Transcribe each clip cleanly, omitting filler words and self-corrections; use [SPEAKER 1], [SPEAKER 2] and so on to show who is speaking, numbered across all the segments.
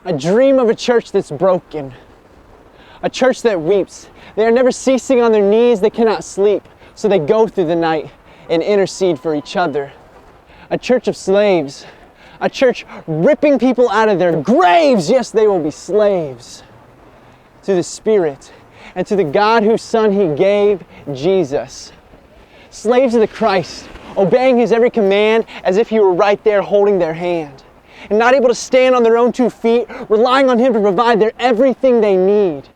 [SPEAKER 1] I dream of a church that's broken, a church that weeps. They are never ceasing on their knees, they cannot sleep, so they go through the night and intercede for each other. A church of slaves, a church ripping people out of their graves. Yes, they will be slaves to the Spirit and to the God whose Son He gave, Jesus. Slaves to the Christ, obeying His every command as if He were right there holding their hand, and not able to stand on their own 2 feet, relying on Him to provide their everything they need.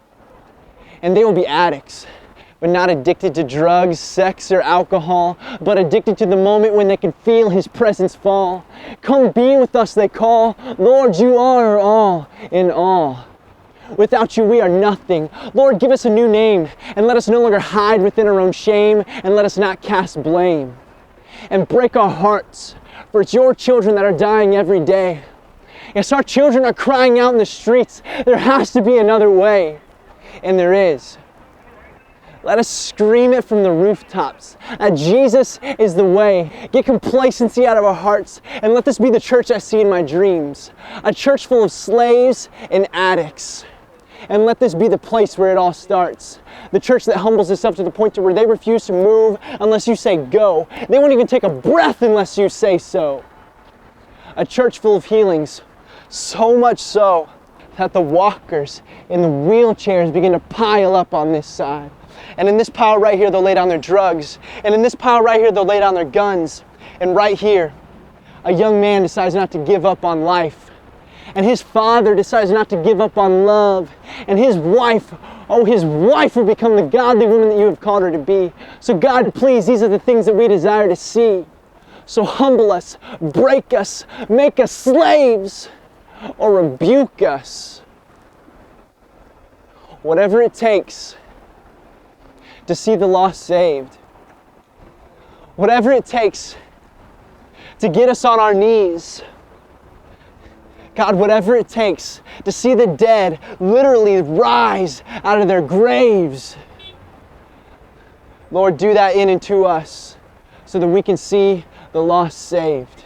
[SPEAKER 1] And they will be addicts, but not addicted to drugs, sex, or alcohol, but addicted to the moment when they can feel His presence fall. Come be with us, they call. Lord, you are our all in all. Without you, we are nothing. Lord, give us a new name, and let us no longer hide within our own shame, and let us not cast blame. And break our hearts, for it's your children that are dying every day. Yes, our children are crying out in the streets. There has to be another way, and there is. Let us scream it from the rooftops that Jesus is the way. Get complacency out of our hearts, and let this be the church I see in my dreams. A church full of slaves and addicts. And let this be the place where it all starts. The church that humbles itself to the point to where they refuse to move unless you say go. They won't even take a breath unless you say so. A church full of healings, so much so that the walkers in the wheelchairs begin to pile up on this side. And in this pile right here, they'll lay down their drugs. And in this pile right here, they'll lay down their guns. And right here, a young man decides not to give up on life. And his father decides not to give up on love. And his wife, his wife will become the godly woman that you have called her to be. So God, please, these are the things that we desire to see. So humble us, break us, make us slaves, or rebuke us. Whatever it takes to see the lost saved. Whatever it takes to get us on our knees. God, whatever it takes to see the dead literally rise out of their graves. Lord, do that in and to us so that we can see the lost saved.